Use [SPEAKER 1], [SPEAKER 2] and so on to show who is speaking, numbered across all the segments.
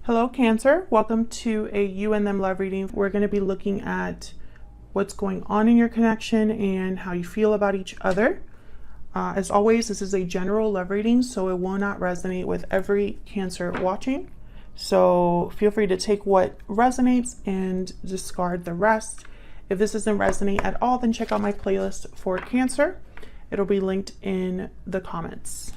[SPEAKER 1] Hello, Cancer. Welcome to a You and Them love reading. We're going to be looking at what's going on in your connection and how you feel about each other. As always, this is a general love reading, so it will not resonate with every Cancer watching. So feel free to take what resonates and discard the rest. If this doesn't resonate at all, then check out my playlist for Cancer. It'll be linked in the comments.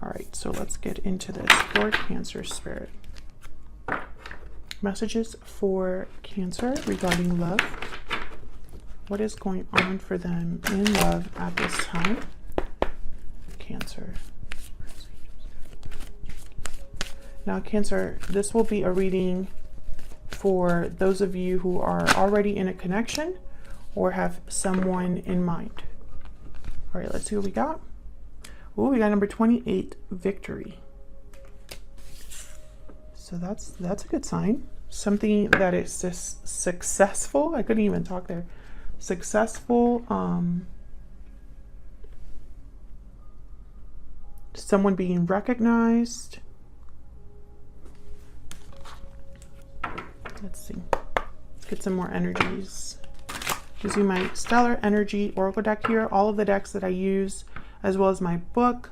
[SPEAKER 1] All right, so let's get into this for Cancer spirit. Messages for Cancer regarding love. What is going on for them in love at this time? Cancer. Now, Cancer, this will be a reading for those of you who are already in a connection or have someone in mind. All right, let's see what we got. Oh, we got number 28, victory. So that's a good sign. Something that is just successful. I couldn't even talk there. Successful. Someone being recognized. Let's see. Let's get some more energies. Using my Stellar Energy Oracle deck here. All of the decks that I use, as well as my book,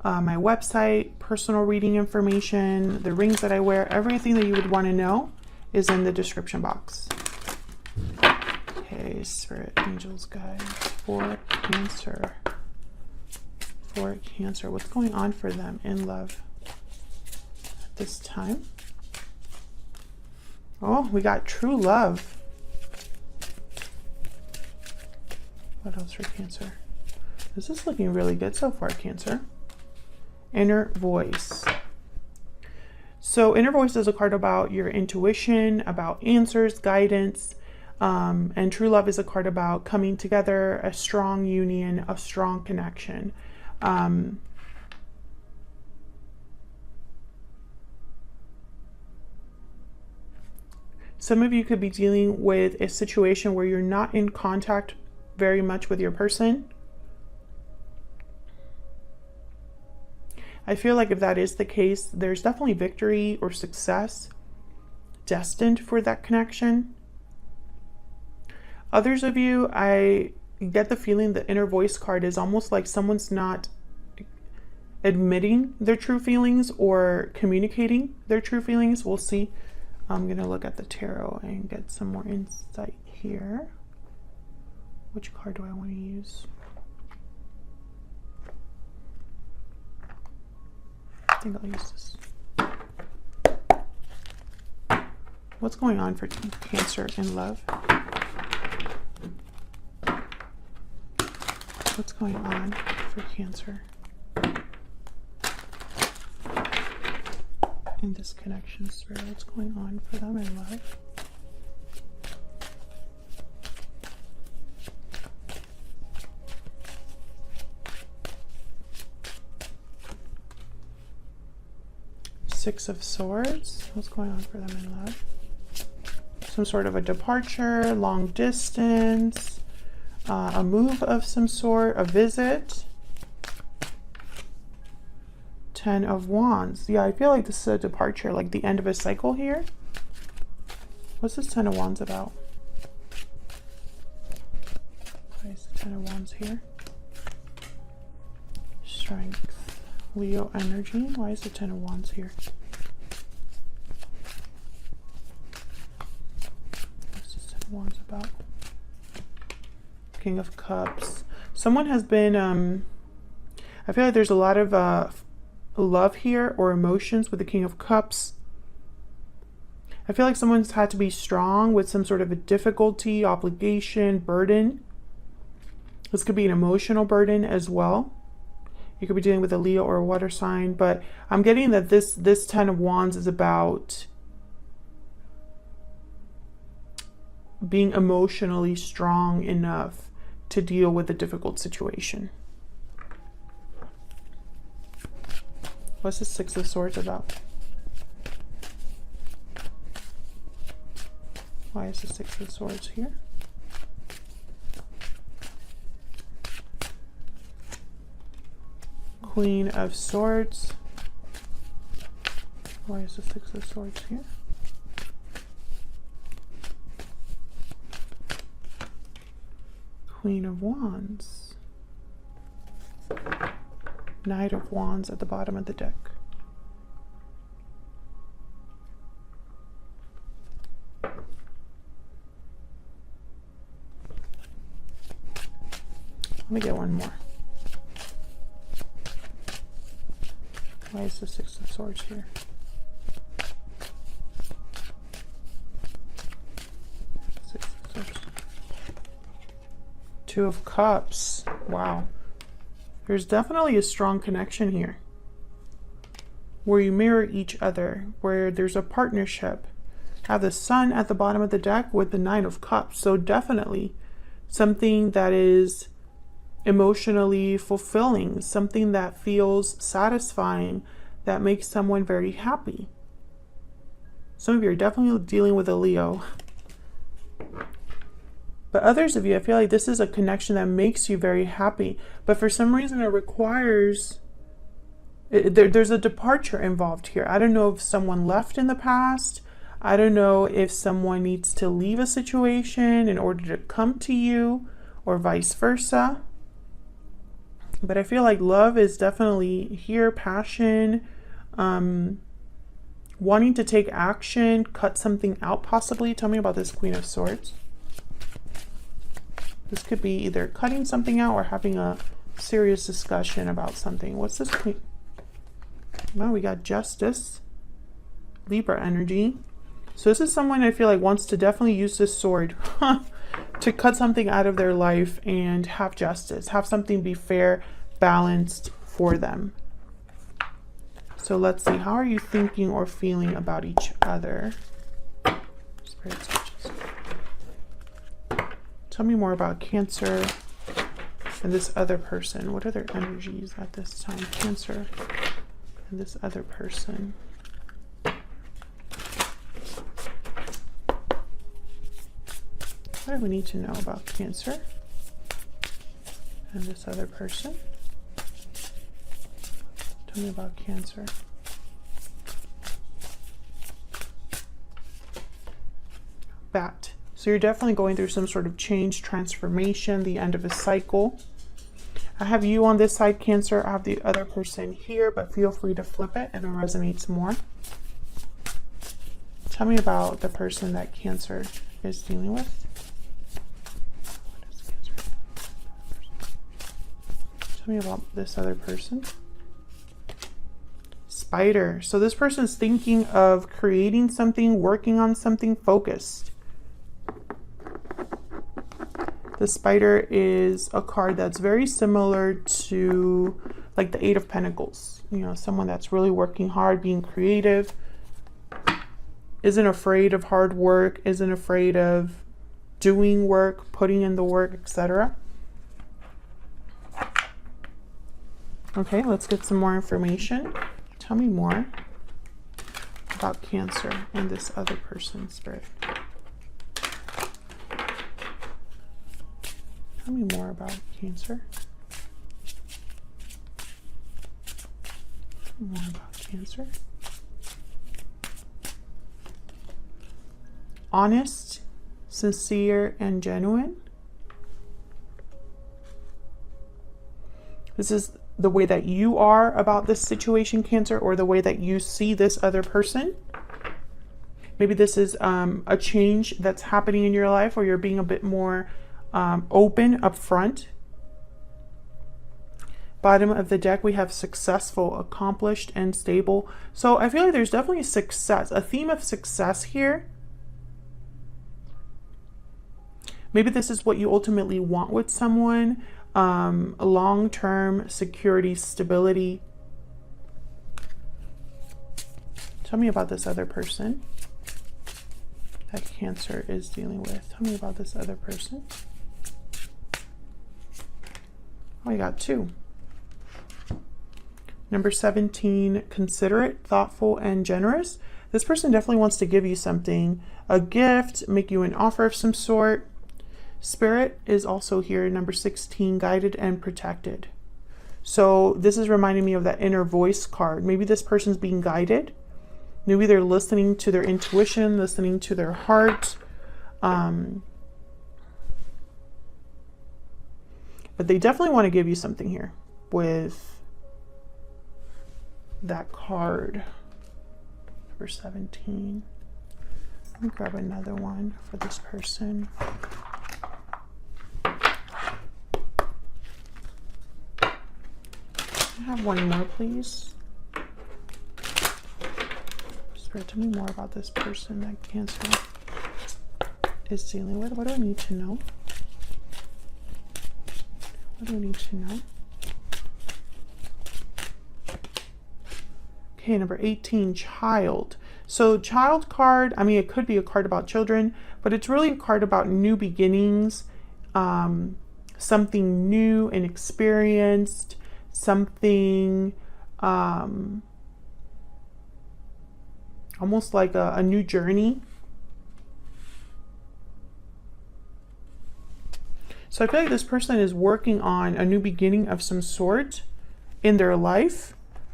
[SPEAKER 1] my website, personal reading information, the rings that I wear, everything that you would want to know is in the description box. Okay, Spirit, Angels, Guides for Cancer. For Cancer, what's going on for them in love at this time? Oh, we got true love. What else for Cancer? This is looking really good so far, Cancer. Inner voice. So inner voice is a card about your intuition, about answers, guidance, and true love is a card about coming together, a strong union, a strong connection. Some of you could be dealing with a situation where you're not in contact very much with your person. I feel like if that is the case, there's definitely victory or success destined for that connection. Others of you, I get the feeling the inner voice card is almost like someone's not admitting their true feelings or communicating their true feelings. We'll see. I'm going to look at the tarot and get some more insight here. Which card do I want to use? I think I'll use this. What's going on for Cancer in love? What's going on for Cancer in this connection, Spirit? What's going on for them in love? Six of Swords. What's going on for them in love? Some sort of a departure, long distance, a move of some sort, a visit. Ten of Wands. Yeah, I feel like this is a departure, like the end of a cycle here. What's this Ten of Wands about? Why is the Ten of Wands here? Strength. Leo energy. Why is the Ten of Wands here? What's this Ten of Wands about? King of Cups. Someone has been, I feel like there's a lot of love here or emotions with the King of Cups. I feel like someone's had to be strong with some sort of a difficulty, obligation, burden. This could be an emotional burden as well. You could be dealing with a Leo or a water sign, but I'm getting that this Ten of Wands is about being emotionally strong enough to deal with a difficult situation. What's the Six of Swords about? Why is the Six of Swords here? Queen of Swords. Why is the Six of Swords here? Queen of Wands. Knight of Wands at the bottom of the deck. Let me get one more. Why is the Six of Swords here? Six of Swords. Two of Cups. Wow. There's definitely a strong connection here where you mirror each other, where there's a partnership. I have the Sun at the bottom of the deck with the Nine of Cups. So definitely something that is emotionally fulfilling, something that feels satisfying, that makes someone very happy. Some of you are definitely dealing with a Leo. But others of you, I feel like this is a connection that makes you very happy. But for some reason, it requires... there's a departure involved here. I don't know if someone left in the past. I don't know if someone needs to leave a situation in order to come to you, or vice versa. But I feel like love is definitely here. Passion, wanting to take action, cut something out possibly. Tell me about this Queen of Swords. This could be either cutting something out or having a serious discussion about something. What's this Queen? Well, we got Justice, Libra energy. So this is someone I feel like wants to definitely use this sword to cut something out of their life and have justice, have something be fair, balanced for them. So let's see, how are you thinking or feeling about each other? Spirit touches. Tell me more about Cancer and this other person. What are their energies at this time? Cancer and this other person. What do we need to know about Cancer and this other person? Tell me about Cancer. Bat. So you're definitely going through some sort of change, transformation, the end of a cycle. I have you on this side, Cancer. I have the other person here, but feel free to flip it if it resonates more. Tell me about the person that Cancer is dealing with. What is Cancer? Tell me about this other person. Spider. So this person is thinking of creating something, working on something, focused. The Spider is a card that's very similar to like the Eight of Pentacles. You know, someone that's really working hard, being creative, isn't afraid of hard work, isn't afraid of doing work, putting in the work, etc. Okay, let's get some more information. Tell me more about Cancer and this other person, Spirit. Tell me more about Cancer. Tell me more about Cancer. Honest, sincere, and genuine. This is the way that you are about this situation, Cancer, or the way that you see this other person. Maybe this is a change that's happening in your life, or you're being a bit more open up front. Bottom of the deck, we have successful, accomplished, and stable. So I feel like there's definitely success, a theme of success here. Maybe this is what you ultimately want with someone. Long-term security, stability. Tell me about this other person that Cancer is dealing with. Tell me about this other person. Oh, I got two. Number 17, considerate, thoughtful, and generous. This person definitely wants to give you something, a gift, make you an offer of some sort. Spirit is also here, number 16, guided and protected. So this is reminding me of that inner voice card. Maybe this person's being guided. Maybe they're listening to their intuition, listening to their heart. But they definitely want to give you something here with that card. Number 17. Let me grab another one for this person. Can I have one more, please? Spirit, tell me more about this person that Cancer is dealing with. What do I need to know? What do I need to know? Okay, number 18, child. So child card, I mean, it could be a card about children, but it's really a card about new beginnings, something new and experienced, something almost like a new journey. So I feel like this person is working on a new beginning of some sort in their life.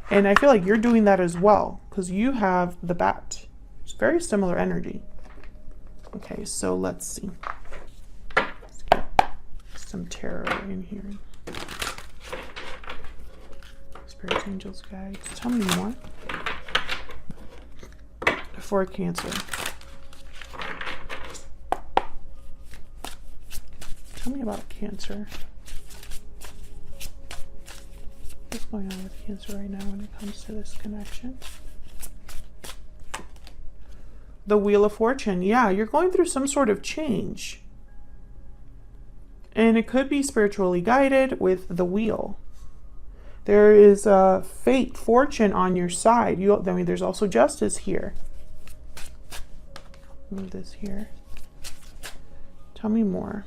[SPEAKER 1] And I feel like you're doing that as well, because you have the bat. It's very similar energy. Okay, so let's see. Let's get some tarot in here. Spirits, angels, guides. Tell me more. For Cancer. Tell me about Cancer. What's going on with Cancer right now when it comes to this connection? The Wheel of Fortune. Yeah, you're going through some sort of change. And it could be spiritually guided with the wheel. There is fate, fortune on your side. I mean, there's also justice here. Move this here. Tell me more.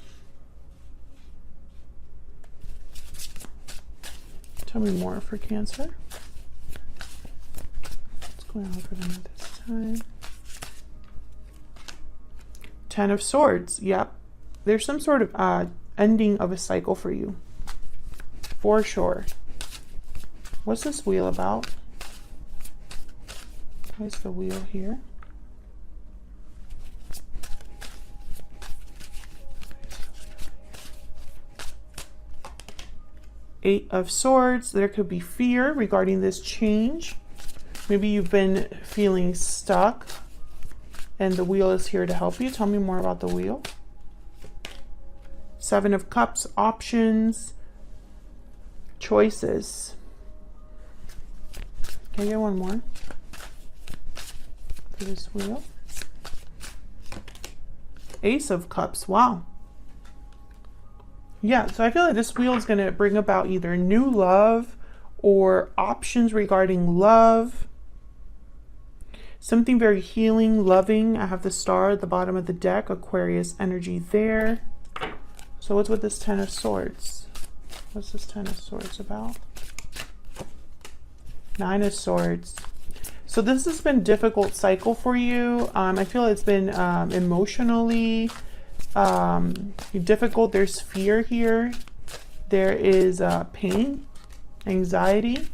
[SPEAKER 1] Tell me more for Cancer. What's going on for them at this time? Ten of Swords. Yep. There's some sort of ending of a cycle for you. For sure. What's this wheel about? Where's the wheel here? Eight of Swords. There could be fear regarding this change. Maybe you've been feeling stuck and the wheel is here to help you. Tell me more about the wheel. Seven of Cups. Options. Choices. Can I get one more for this wheel? Ace of Cups. Wow. Yeah, so I feel like this wheel is going to bring about either new love or options regarding love. Something very healing, loving. I have the star at the bottom of the deck, Aquarius energy there. So what's with this Ten of Swords? What's this Ten of Swords about? Nine of Swords. So this has been a difficult cycle for you. I feel it's been emotionally difficult. There's fear here. There is pain, anxiety.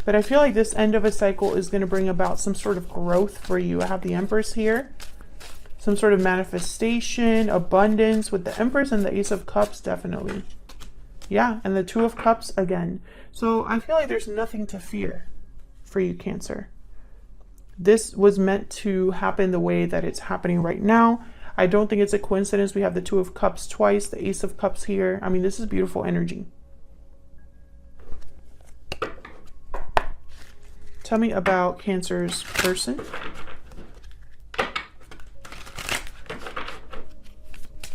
[SPEAKER 1] But I feel like this end of a cycle is going to bring about some sort of growth for you. I have the Empress here. Some sort of manifestation, abundance with the Empress and the Ace of Cups, definitely. Yeah, and the Two of Cups again. So I feel like there's nothing to fear for you, Cancer. This was meant to happen the way that it's happening right now. I don't think it's a coincidence. We have the Two of Cups twice, the Ace of Cups here. I mean, this is beautiful energy. Tell me about Cancer's person.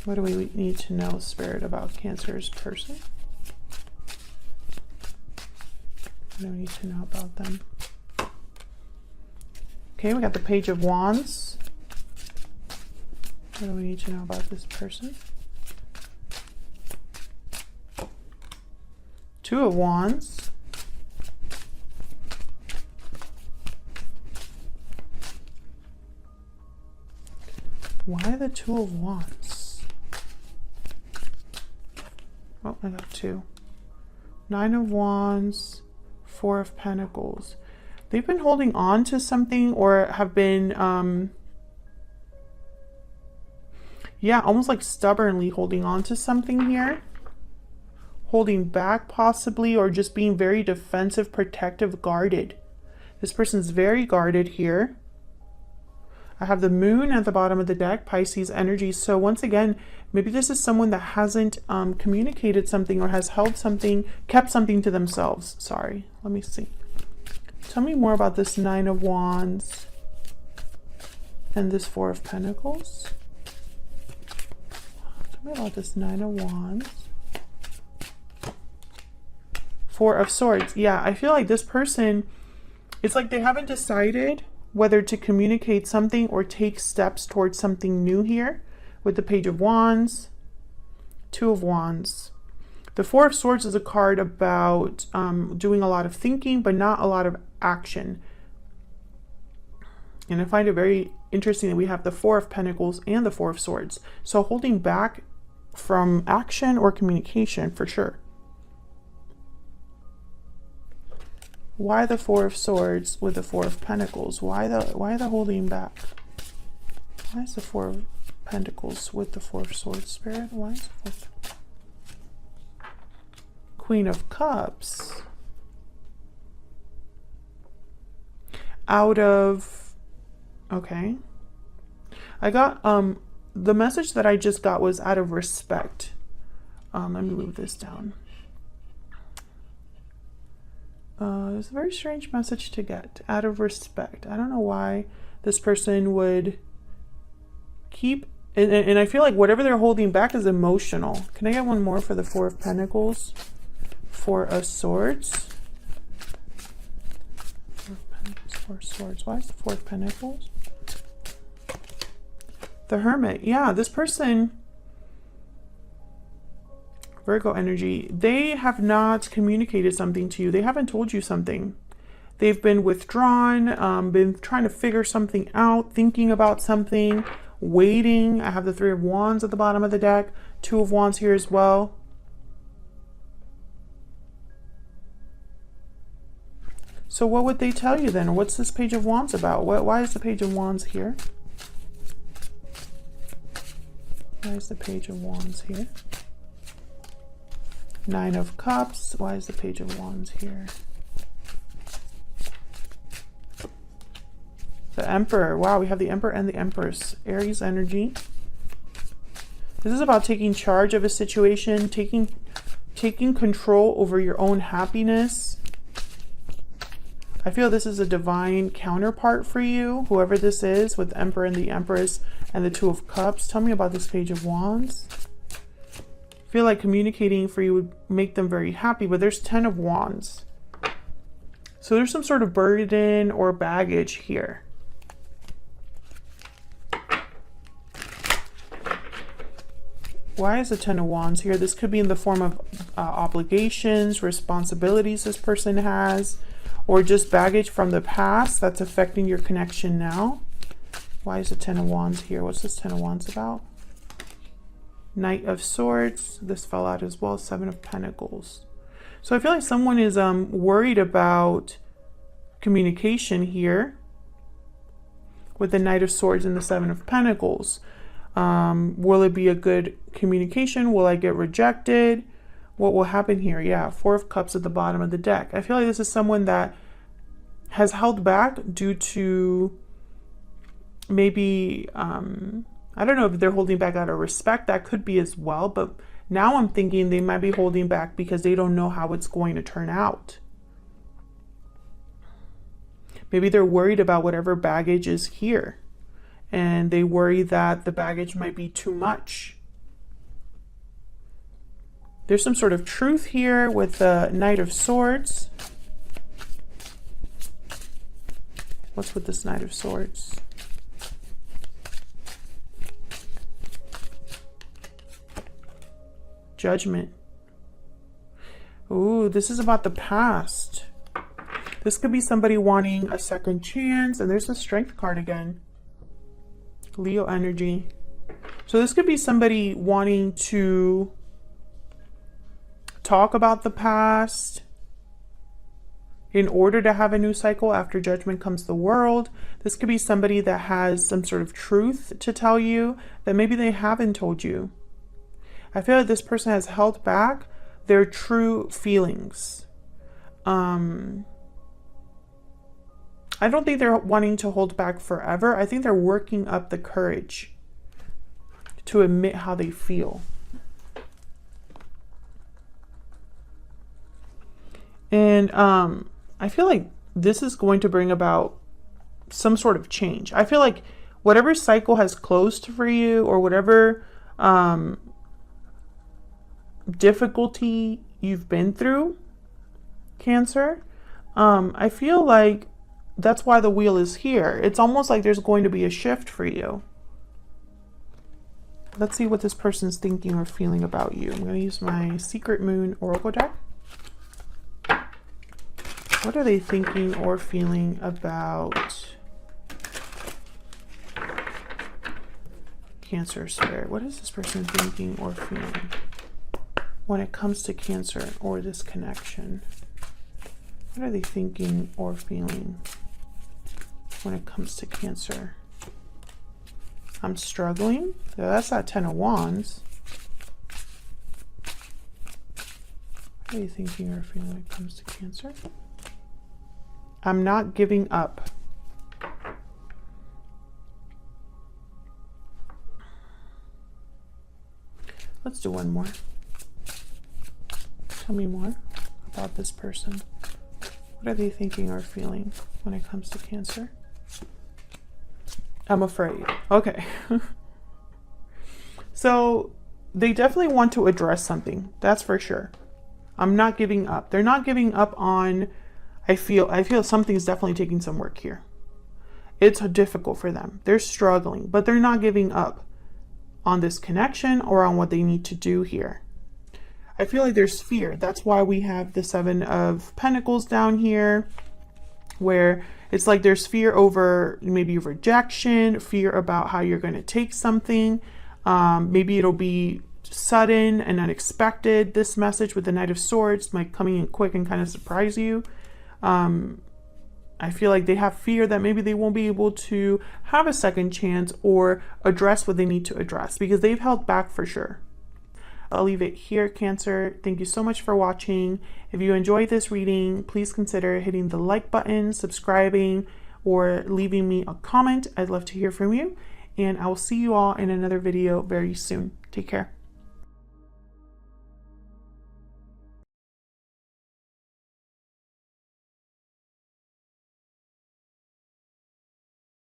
[SPEAKER 1] What do we need to know, Spirit, about Cancer's person? What do we need to know about them? Okay, we got the Page of Wands. What do we need to know about this person? Two of Wands. Why the Two of Wands? Oh, I got two. Nine of Wands, Four of Pentacles. They've been holding on to something, or have been, yeah, almost like stubbornly holding on to something here. Holding back possibly, or just being very defensive, protective, guarded. This person's very guarded here. I have the moon at the bottom of the deck, Pisces energy. So once again, maybe this is someone that hasn't communicated something, or has held something, kept something to themselves. Sorry, let me see. Tell me more about this Nine of Wands and this Four of Pentacles. Tell me about this Nine of Wands. Four of Swords. Yeah, I feel like this person, it's like they haven't decided whether to communicate something or take steps towards something new here with the Page of Wands, Two of Wands. The Four of Swords is a card about doing a lot of thinking, but not a lot of action. And I find it very interesting that we have the Four of Pentacles and the Four of Swords. So holding back from action or communication for sure. Why the Four of Swords with the Four of Pentacles? Why the holding back? Why is the Four of Pentacles with the Four of Swords, Spirit? Why is the Four of... Queen of Cups. Out of... Okay. I got, the message that I just got was out of respect. Let me move this down. It's a very strange message to get. Out of respect. I don't know why this person would keep... And I feel like whatever they're holding back is emotional. Can I get one more for the Four of Pentacles? Four of Swords. Four of Swords. Why is the Four of Pentacles? The Hermit. Yeah, this person... Virgo energy, they have not communicated something to you. They haven't told you something. They've been withdrawn, been trying to figure something out, thinking about something, waiting. I have the Three of Wands at the bottom of the deck, Two of Wands here as well. So what would they tell you then? What's this Page of Wands about? Why is the Page of Wands here? Why is the Page of Wands here? Nine of Cups. Why is the Page of Wands here? The Emperor. Wow, we have the Emperor and the Empress. Aries energy. This is about taking charge of a situation, taking control over your own happiness. I feel this is a divine counterpart for you, whoever this is, with the Emperor and the Empress and the Two of Cups. Tell me about this Page of Wands. I feel like communicating for you would make them very happy, but there's 10 of Wands. So there's some sort of burden or baggage here. Why is the 10 of Wands here? This could be in the form of obligations, responsibilities this person has, or just baggage from the past that's affecting your connection now. Why is the 10 of Wands here? What's this 10 of Wands about? Knight of Swords. This fell out as well. Seven of Pentacles. So I feel like someone is worried about communication here with the Knight of Swords and the Seven of Pentacles. Will it be a good communication? Will I get rejected? What will happen here? Yeah, Four of Cups at the bottom of the deck. I feel like this is someone that has held back due to maybe... I don't know if they're holding back out of respect. That could be as well. But now I'm thinking they might be holding back because they don't know how it's going to turn out. Maybe they're worried about whatever baggage is here. And they worry that the baggage might be too much. There's some sort of truth here with the Knight of Swords. What's with this Knight of Swords? Judgment. Ooh, this is about the past. This could be somebody wanting a second chance. And there's the Strength card again. Leo energy. So this could be somebody wanting to talk about the past. in order to have a new cycle. After Judgment comes the World. This could be somebody that has some sort of truth to tell you that maybe they haven't told you. I feel like this person has held back their true feelings. I don't think they're wanting to hold back forever. I think they're working up the courage to admit how they feel. And I feel like this is going to bring about some sort of change. I feel like whatever cycle has closed for you, or whatever difficulty you've been through, Cancer, I feel like that's why the wheel is here. It's almost like there's going to be a shift for you. Let's see what this person's thinking or feeling about you. I'm going to use my Secret Moon Oracle deck. What are they thinking or feeling about Cancer Spirit? What is this person thinking or feeling when it comes to Cancer or this connection? What are they thinking or feeling when it comes to Cancer? I'm struggling. Yeah, that's that 10 of Wands. What are you thinking or feeling when it comes to Cancer? I'm not giving up. Let's do one more. Tell me more about this person. What are they thinking or feeling when it comes to Cancer? I'm afraid. Okay. So they definitely want to address something. That's for sure. I'm not giving up. They're not giving up on, I feel something's definitely taking some work here. It's difficult for them. They're struggling, but they're not giving up on this connection or on what they need to do here. I feel like there's fear. That's why we have the 7 of Pentacles down here, where it's like there's fear over maybe rejection, fear about how you're going to take something. Maybe it'll be sudden and unexpected. This message with the Knight of Swords might coming in quick and kind of surprise you. I feel like they have fear that maybe they won't be able to have a second chance or address what they need to address, because they've held back for sure. I'll leave it here, Cancer. Thank you so much for watching. If you enjoyed this reading, please consider hitting the like button, subscribing, or leaving me a comment. I'd love to hear from you. And I will see you all in another video very soon. Take care.